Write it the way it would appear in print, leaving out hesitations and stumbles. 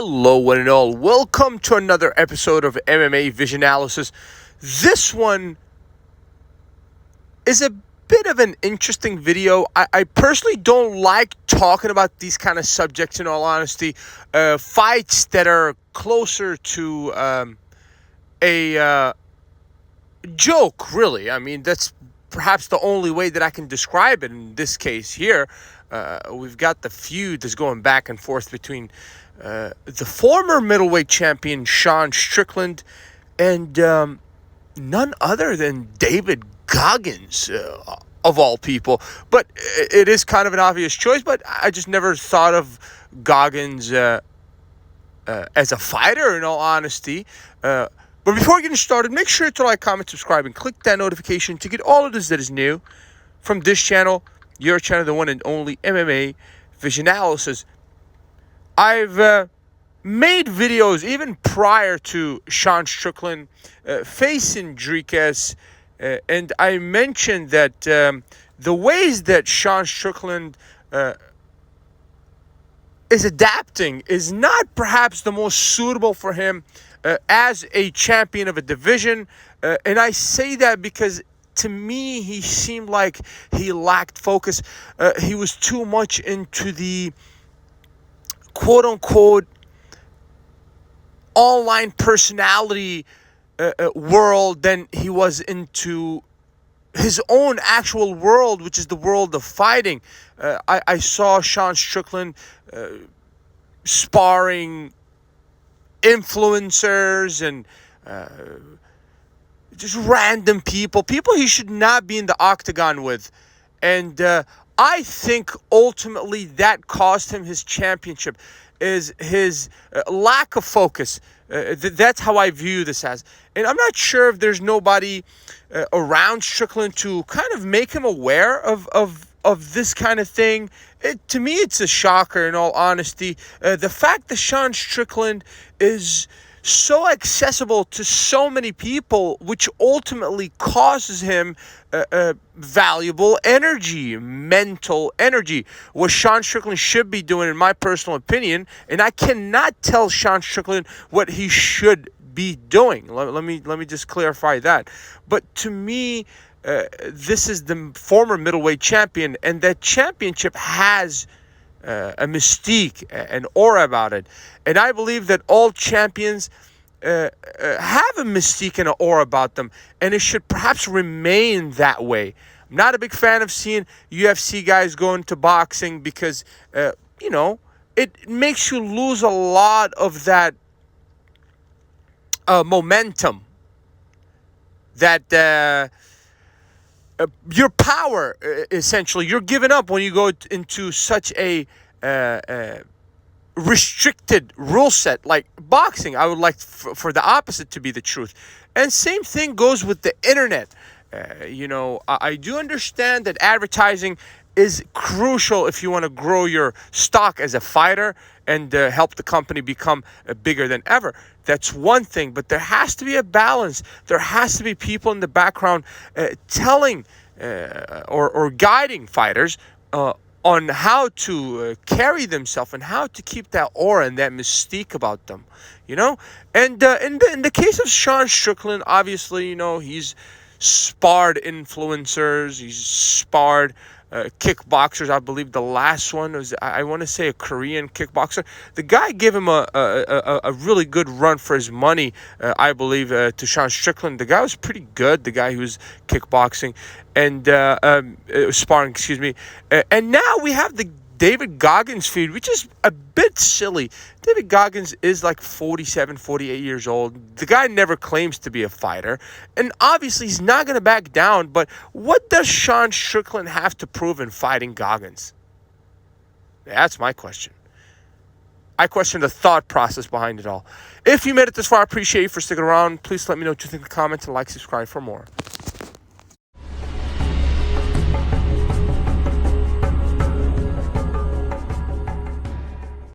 Hello, one and all. Welcome to another episode of MMA Vision Analysis. This one is a bit of an interesting video. I personally don't like talking about these kind of subjects, in all honesty. Fights that are closer to a joke, really. I mean, that's perhaps the only way that I can describe it in this case here. We've got the feud that's going back and forth between the former middleweight champion Sean Strickland and none other than David Goggins, of all people. But it is kind of an obvious choice, but I just never thought of Goggins as a fighter, in all honesty. But before getting started, make sure to like, comment, subscribe, and click that notification to get all of this that is new from this channel, your channel, the one and only MMA Vision Analysis. I've made videos even prior to Sean Strickland facing Goggins, and I mentioned that the ways that Sean Strickland is adapting is not perhaps the most suitable for him as a champion of a division, and I say that because to me, he seemed like he lacked focus. He was too much into the quote-unquote online personality world than he was into his own actual world, which is the world of fighting. I saw Sean Strickland sparring influencers and just random people he should not be in the octagon with. And I think ultimately that cost him his championship, is his lack of focus. That's how I view this as. And I'm not sure if there's nobody around Strickland to kind of make him aware of this kind of thing. To me, it's a shocker, in all honesty. The fact that Sean Strickland is so accessible to so many people, which ultimately causes him valuable energy, mental energy. What Sean Strickland should be doing, in my personal opinion, and I cannot tell Sean Strickland what he should be doing. Let me just clarify that. But to me, this is the former middleweight champion, and that championship has a mystique, an aura about it. And I believe that all champions have a mystique and an aura about them, and it should perhaps remain that way. I'm not a big fan of seeing UFC guys go into boxing because, it makes you lose a lot of that momentum, that your power, essentially, you're giving up when you go into such a restricted rule set like boxing. I would like for the opposite to be the truth. And same thing goes with the internet. I do understand that advertising is crucial if you want to grow your stock as a fighter and help the company become bigger than ever. That's one thing, but there has to be a balance. There has to be people in the background telling or guiding fighters on how to carry themselves and how to keep that aura and that mystique about them, And in the case of Sean Strickland, obviously, he's sparred influencers, he's sparred kickboxers. I believe the last one was, I want to say, a Korean kickboxer. The guy gave him a really good run for his money, I believe, to Sean Strickland. The guy was pretty good, the guy who was kickboxing and sparring, excuse me. And now we have the David Goggins feud, which is a bit silly. David Goggins is like 47, 48 years old. The guy never claims to be a fighter. And obviously he's not going to back down. But what does Sean Strickland have to prove in fighting Goggins? That's my question. I question the thought process behind it all. If you made it this far, I appreciate you for sticking around. Please let me know what you think in the comments and like, subscribe for more.